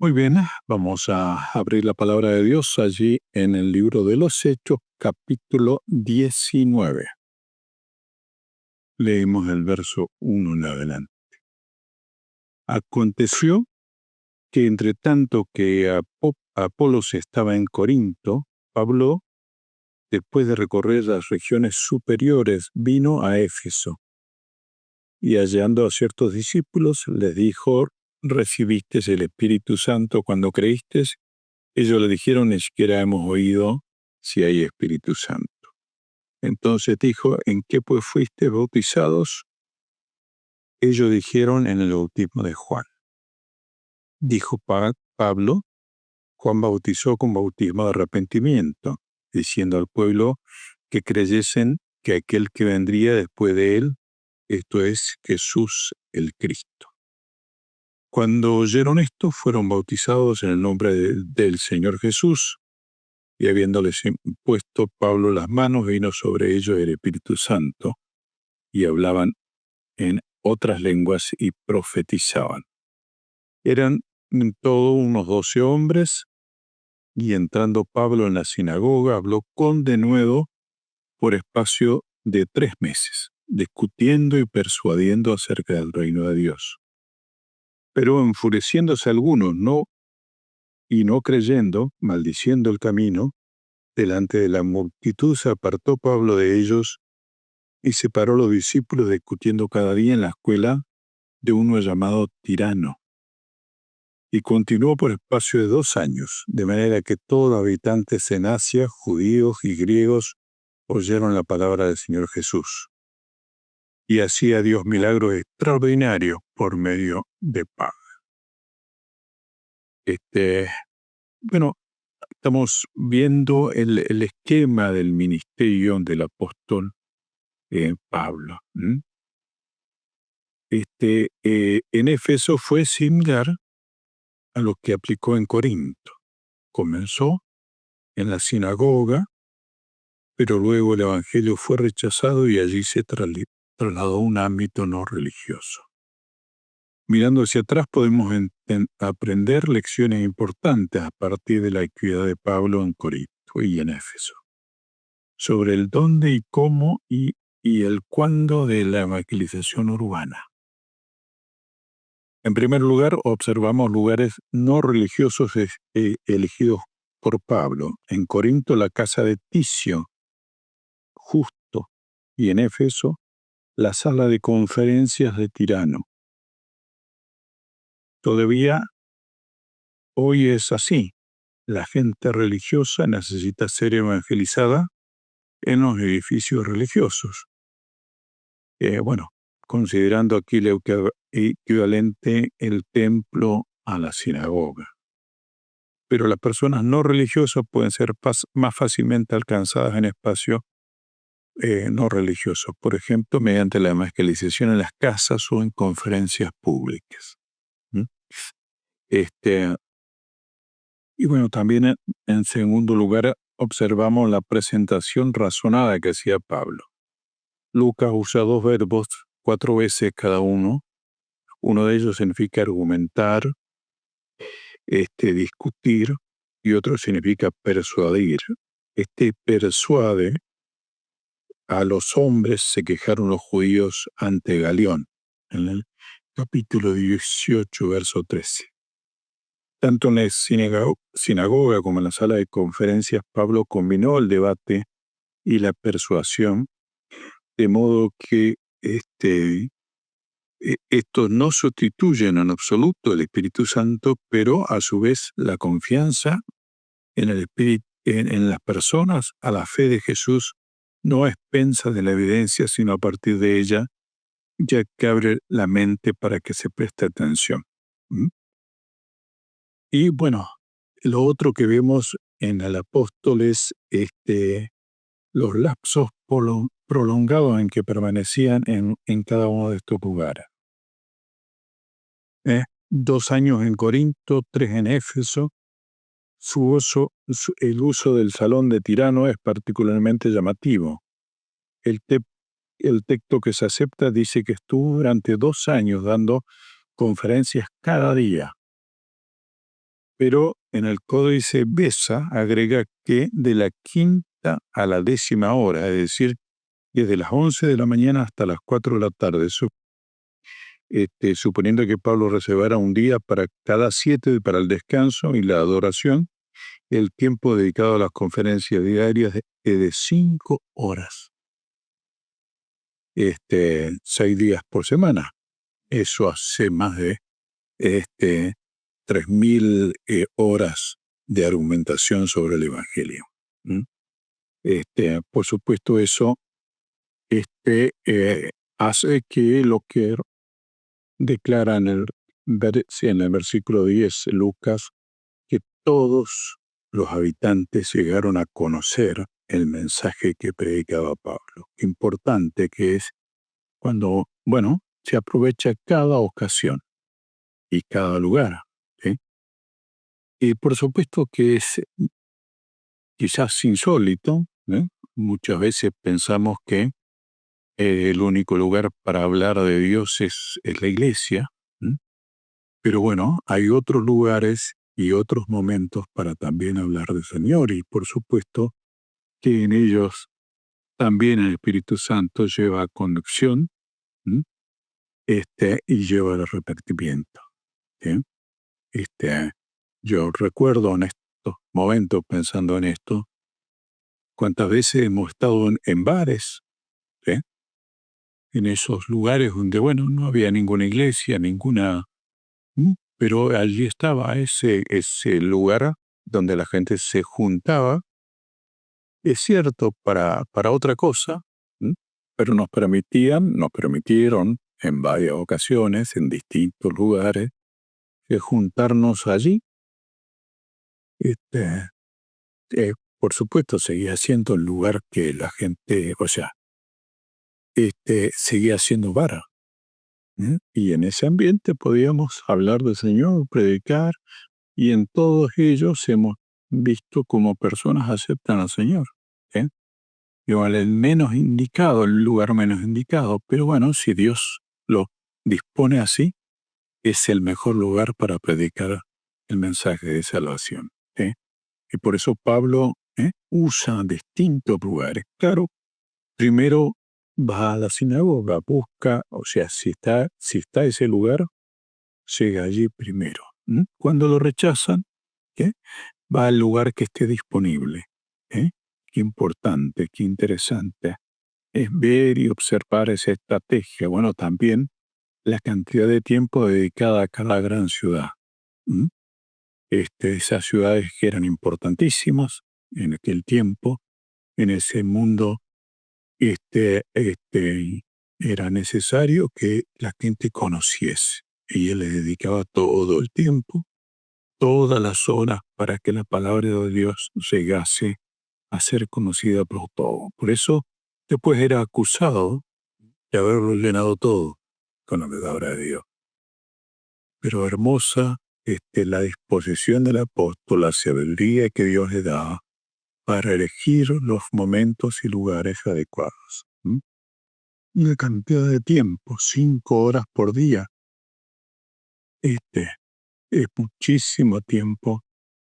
Muy bien, vamos a abrir la palabra de Dios allí en el libro de los Hechos, capítulo 19. Leemos el verso 1 en adelante. Aconteció que entre tanto que Apolos estaba en Corinto, Pablo, después de recorrer las regiones superiores, vino a Éfeso y hallando a ciertos discípulos les dijo: ¿Recibisteis el Espíritu Santo cuando creísteis? Ellos le dijeron: ni siquiera hemos oído si hay Espíritu Santo. Entonces dijo: ¿en qué pues fuiste bautizados? Ellos dijeron: en el bautismo de Juan. Dijo Pablo: Juan bautizó con bautismo de arrepentimiento, diciendo al pueblo que creyesen que aquel que vendría después de él, esto es, Jesús el Cristo. Cuando oyeron esto, fueron bautizados en el nombre del Señor Jesús. Y habiéndoles impuesto Pablo las manos, vino sobre ellos el Espíritu Santo, y hablaban en otras lenguas y profetizaban. Eran en todo unos 12 hombres, y entrando Pablo en la sinagoga, habló con denuedo por espacio de 3 meses, discutiendo y persuadiendo acerca del reino de Dios. Pero enfureciéndose algunos, no creyendo, maldiciendo el camino, delante de la multitud se apartó Pablo de ellos y separó a los discípulos, discutiendo cada día en la escuela de uno llamado Tirano. Y continuó por espacio de 2 años, de manera que todos los habitantes en Asia, judíos y griegos, oyeron la palabra del Señor Jesús. Y hacía Dios milagros extraordinarios por medio de Pablo. Bueno, estamos viendo el esquema del ministerio del apóstol Pablo. En Éfeso fue similar a lo que aplicó en Corinto. Comenzó en la sinagoga, pero luego el evangelio fue rechazado y allí se trasladó a un ámbito no religioso. Mirando hacia atrás podemos aprender lecciones importantes a partir de la actividad de Pablo en Corinto y en Éfeso, sobre el dónde y cómo y el cuándo de la evangelización urbana. En primer lugar, observamos lugares no religiosos elegidos por Pablo. En Corinto, la casa de Ticio, Justo, y en Éfeso, la sala de conferencias de Tirano. Todavía hoy es así. La gente religiosa necesita ser evangelizada en los edificios religiosos. Considerando aquí el equivalente el templo a la sinagoga. Pero las personas no religiosas pueden ser más fácilmente alcanzadas en espacios no religiosos, por ejemplo, mediante la evangelización en las casas o en conferencias públicas. ¿Mm? Y bueno, también en segundo lugar observamos la presentación razonada que hacía Pablo. Lucas usa 2 verbos 4 veces cada uno. Uno de ellos significa argumentar, discutir, y otro significa persuadir. Persuade a los hombres, se quejaron los judíos ante Galión, en el capítulo 18, verso 13. Tanto en la sinagoga como en la sala de conferencias, Pablo combinó el debate y la persuasión, de modo que estos no sustituyen en absoluto el Espíritu Santo, pero a su vez la confianza en el Espíritu, en las personas, a la fe de Jesús, no a expensas de la evidencia, sino a partir de ella, ya que abre la mente para que se preste atención. Y bueno, lo otro que vemos en el apóstol es los lapsos prolongados en que permanecían en cada uno de estos lugares. 2 años en Corinto, 3 en Éfeso. El uso del salón de Tirano es particularmente llamativo. El texto que se acepta dice que estuvo durante 2 años dando conferencias cada día. Pero en el Códice Besa agrega que de la 5ª a la 10ª hora, es decir, desde las 11 de la mañana hasta las 4 de la tarde, suponiendo que Pablo reservara un día para cada 7 para el descanso y la adoración, el tiempo dedicado a las conferencias diarias es de 5 horas, 6 días por semana. Eso hace más de 3.000 horas de argumentación sobre el Evangelio. Por supuesto, eso hace que lo que declara en el versículo 10 Lucas, que todos los habitantes llegaron a conocer el mensaje que predicaba Pablo. Importante que es cuando, se aprovecha cada ocasión y cada lugar. ¿Sí? Y por supuesto que es quizás insólito. Muchas veces pensamos que el único lugar para hablar de Dios es la iglesia. Pero bueno, hay otros lugares y otros momentos para también hablar del Señor, y por supuesto que en ellos también el Espíritu Santo lleva a conducción, y lleva al arrepentimiento. ¿Sí? Yo recuerdo en estos momentos, pensando en esto, cuántas veces hemos estado en bares, ¿sí? En esos lugares donde, no había ninguna iglesia, pero allí estaba ese lugar donde la gente se juntaba, es cierto, para otra cosa, pero nos permitieron en varias ocasiones, en distintos lugares, juntarnos allí. Por supuesto, seguía siendo el lugar que la gente, seguía siendo bar. Y en ese ambiente podíamos hablar del Señor, predicar, y en todos ellos hemos visto cómo personas aceptan al Señor. Igual el menos indicado, el lugar menos indicado, pero si Dios lo dispone así, es el mejor lugar para predicar el mensaje de salvación. Y por eso Pablo usa distintos lugares. Claro, primero va a la sinagoga, busca, si está ese lugar, llega allí primero. Cuando lo rechazan, va al lugar que esté disponible. Qué importante, qué interesante es ver y observar esa estrategia. También la cantidad de tiempo dedicada a cada gran ciudad. Esas ciudades que eran importantísimas en aquel tiempo, en ese mundo, era necesario que la gente conociese. Y él le dedicaba todo el tiempo, todas las horas, para que la palabra de Dios llegase a ser conocida por todos. Por eso, después era acusado de haberlo llenado todo con la palabra de Dios. Pero hermosa la disposición del apóstol, la sabiduría que Dios le da para elegir los momentos y lugares adecuados. Una cantidad de tiempo, 5 horas por día. Es muchísimo tiempo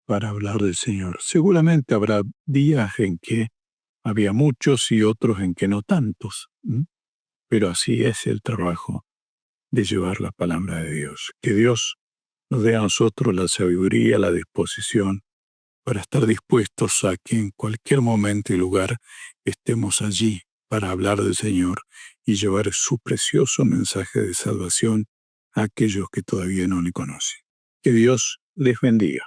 para hablar del Señor. Seguramente habrá días en que había muchos y otros en que no tantos. Pero así es el trabajo de llevar la palabra de Dios. Que Dios nos dé a nosotros la sabiduría, la disposición para estar dispuestos a que en cualquier momento y lugar estemos allí para hablar del Señor y llevar su precioso mensaje de salvación a aquellos que todavía no le conocen. Que Dios les bendiga.